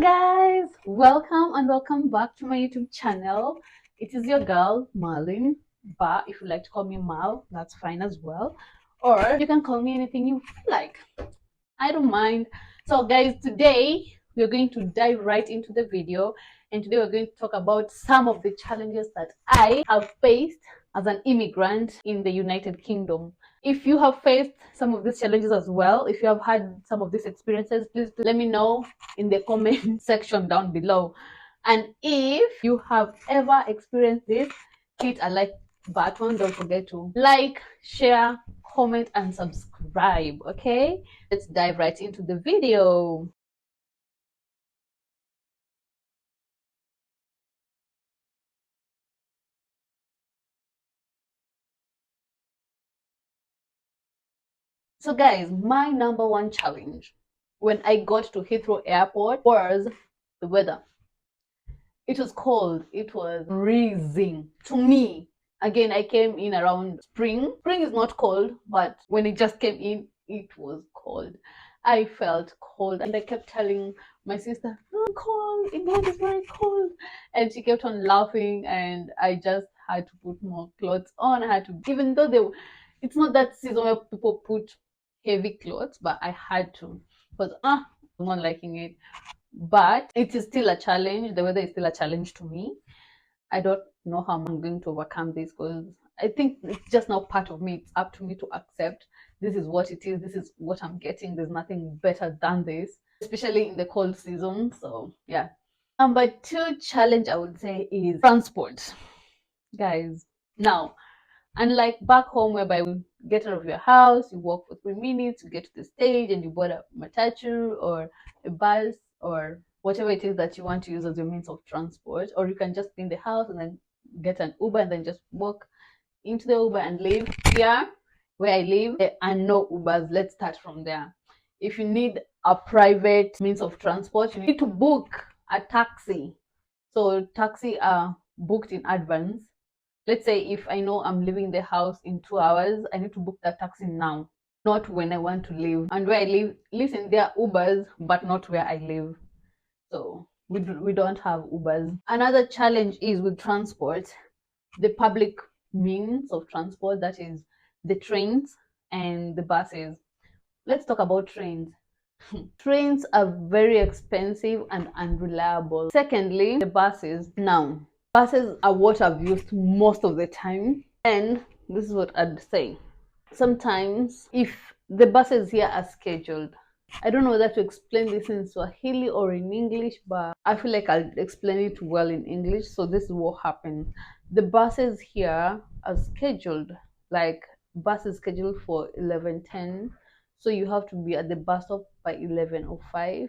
Hello guys, welcome and welcome back to my YouTube channel. It is your girl Marlin, but if you like to call me Mal, that's fine as well, or you can call me anything you feel like. I don't mind. So guys, today we're going to dive right into the video, and today we're going to talk about some of the challenges that I have faced as an immigrant in the United Kingdom. If you have faced some of these challenges as well, if you have had some of these experiences, please let me know in the comment section down below. And if you have ever experienced this, hit a like button. Don't forget to like, share, comment, and subscribe. Okay, let's dive right into the video. So guys, my number one challenge when I got to Heathrow Airport was the weather. It was cold. It was freezing to me. Again, I came in around spring. Spring is not cold, but when it just came in, it was cold. I felt cold, and I kept telling my sister, "Oh, I'm cold. England is very cold," and she kept on laughing. And I just had to put more clothes on. I had to, even though it's not that season where people put heavy clothes, but I had to because I'm not liking it. But it is still a challenge. The weather is still a challenge to me. I don't know how I'm going to overcome this because I think it's just now part of me. It's up to me to accept this is what it is. This is what I'm getting. There's nothing better than this, especially in the cold season. So yeah. Number two challenge I would say is transport, guys. Now, unlike back home, whereby you get out of your house, you walk for 3 minutes, you get to the stage, and you board a matatu or a bus or whatever it is that you want to use as your means of transport, or you can just be in the house and then get an Uber and then just walk into the Uber and leave. Here, where I live, there are no Ubers. Let's start from there. If you need a private means of transport, you need to book a taxi. So taxi are booked in advance. Let's say if I know I'm leaving the house in 2 hours, I need to book that taxi now, not when I want to leave. And where I live, listen, there are Ubers, but not where I live. So we don't have Ubers. Another challenge is with transport, the public means of transport, that is the trains and the buses. Let's talk about trains. Trains are very expensive and unreliable. Secondly, the buses. Now, buses are what I've used most of the time, and this is what I'd say. Sometimes, if the buses here are scheduled, I don't know whether to explain this in Swahili or in English, but I feel like I'll explain it well in English. So this is what happens. The buses here are scheduled, like bus is scheduled for 11:10, so you have to be at the bus stop by 11:05,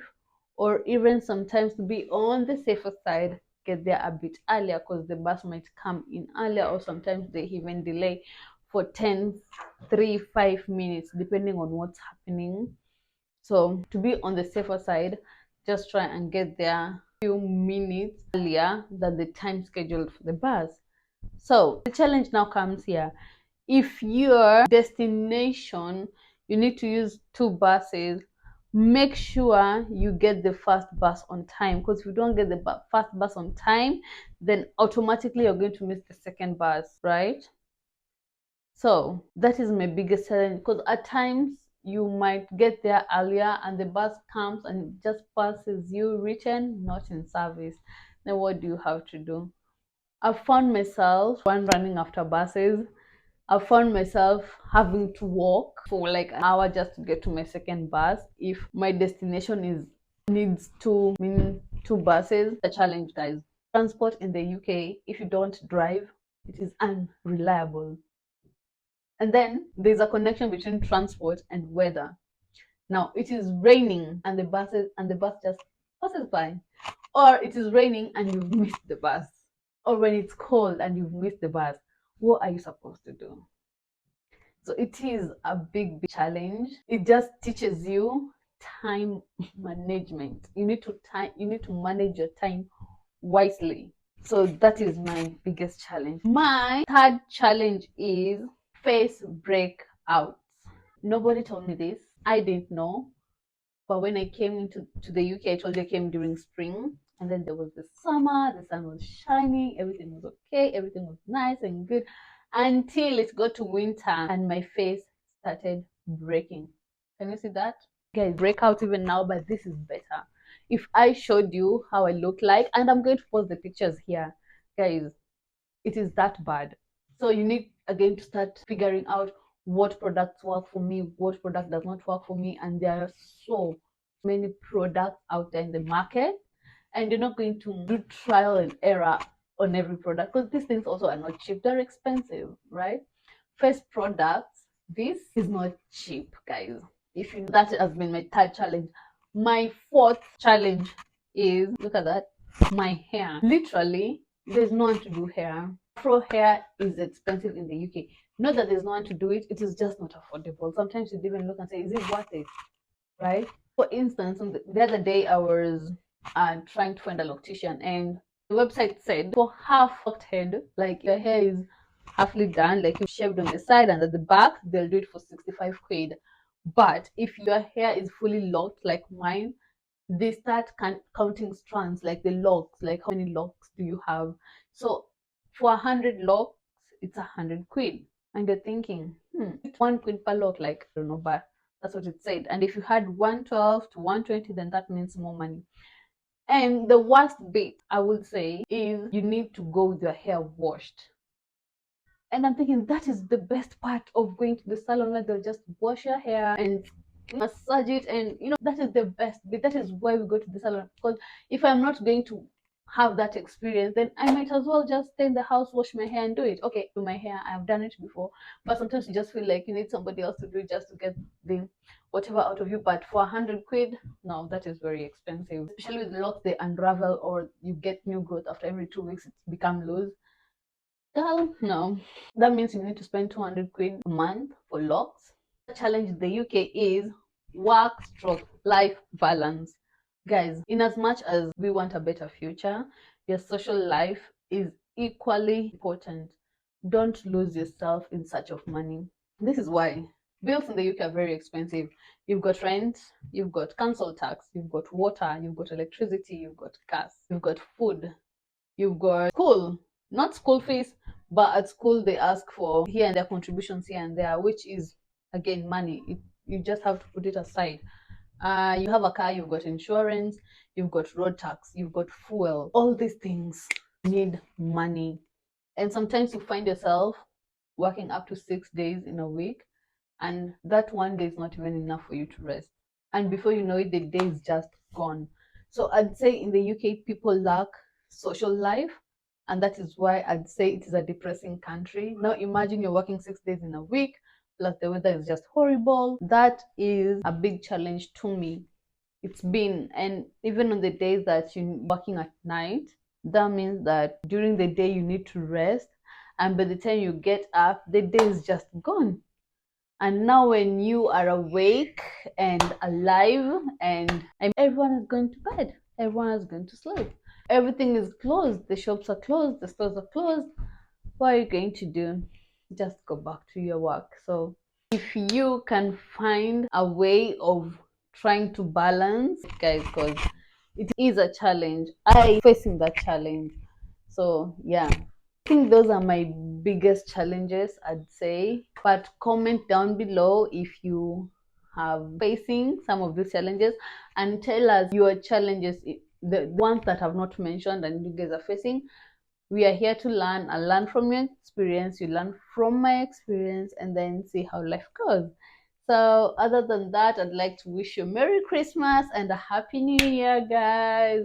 or even sometimes to be on the safer side, get there a bit earlier because the bus might come in earlier, or sometimes they even delay for 10, 3, 5 minutes, depending on what's happening. So to be on the safer side, just try and get there a few minutes earlier than the time scheduled for the bus. So the challenge now comes here. If your destination, you need to use two buses, make sure you get the first bus on time, because if you don't get the first bus on time, then automatically you're going to miss the second bus, right? So that is my biggest challenge, because at times you might get there earlier and the bus comes and just passes you, written not in service. Then what do you have to do? I've found myself one running after buses. I found myself having to walk for like an hour just to get to my second bus if my destination needs two buses. A challenge, guys. Transport in the UK, if you don't drive, it is unreliable. And then there's a connection between transport and weather. Now it is raining and the bus just passes by, or it is raining and you've missed the bus, or when it's cold and you've missed the bus. What are you supposed to do? So it is a big challenge. It just teaches you time management. You need to manage your time wisely. So that is my biggest challenge. My third challenge is face breakouts. Nobody told me this. I didn't know. But when I came to the UK, I told you I came during spring, and then there was the summer, the sun was shining, everything was okay, everything was nice and good, until it got to winter and my face started breaking. Can you see that? Guys, break out even now, but this is better. If I showed you how I look like, and I'm going to post the pictures here, guys, it is that bad. So you need again to start figuring out what products work for me, what product does not work for me, and there are so many products out there in the market, and you're not going to do trial and error on every product because these things also are not cheap. They're expensive, right? First products, this is not cheap, guys. If you that has been my third challenge. My fourth challenge is look at that, my hair. Literally, there's no one to do hair. Afro hair is expensive in the UK. Not that there's no one to do it, it is just not affordable. Sometimes you even look and say, is it worth it? Right? For instance, on the other day I was trying to find a loctician, and the website said for half locked head, like your hair is halfly done, like you shaved on the side and at the back, they'll do it for 65 quid. But if your hair is fully locked like mine, they start counting strands, like the locks, like how many locks do you have. So for 100 locks, it's 100 quid. And you're thinking, it's 1 quid per lock, like I don't know, but that's what it said. And if you had 112 to 120, then that means more money. And the worst bit, I would say, is you need to go with your hair washed. And I'm thinking that is the best part of going to the salon, where they'll just wash your hair and massage it, and that is the best bit. That is why we go to the salon, because if I'm not going to have that experience, then I might as well just stay in the house, wash my hair and do it. Okay, do my hair, I've done it before, but sometimes you just feel like you need somebody else to do it just to get the whatever out of you. But for 100 quid, no, that is very expensive, especially with the locks. They unravel, or you get new growth after every 2 weeks, it's become loose. Girl, no. That means you need to spend 200 quid a month for locks. The challenge in the UK is work stroke life balance. Guys, in as much as we want a better future, your social life is equally important. Don't lose yourself in search of money. This is why bills in the UK are very expensive. You've got rent, you've got council tax, you've got water, you've got electricity, you've got gas, you've got food, you've got school, not school fees, but at school they ask for here and there contributions here and there, which is again money. You just have to put it aside. You have a car, you've got insurance, you've got road tax, you've got fuel. All these things need money. And sometimes you find yourself working up to 6 days in a week, and that one day is not even enough for you to rest. And before you know it, the day is just gone. So I'd say in the UK, people lack social life, and that is why I'd say it is a depressing country. Now imagine you're working 6 days in a week, plus the weather is just horrible. That is a big challenge to me. It's been, and even on the days that you're working at night, that means that during the day you need to rest, and by the time you get up, the day is just gone. And now when you are awake and alive, and everyone is going to bed, everyone is going to sleep, everything is closed, the shops are closed, the stores are closed, what are you going to do? Just go back to your work. So if you can find a way of trying to balance, guys, because it is a challenge. I facing that challenge. So yeah, I think those are my biggest challenges, I'd say. But comment down below if you have facing some of these challenges, and tell us your challenges, the ones that I've not mentioned and you guys are facing. We are here to learn. I learn from your experience, you learn from my experience, and then see how life goes. So other than that, I'd like to wish you Merry Christmas and a Happy New Year, guys.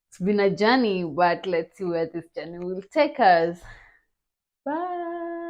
It's been a journey, but let's see where this journey will take us. Bye.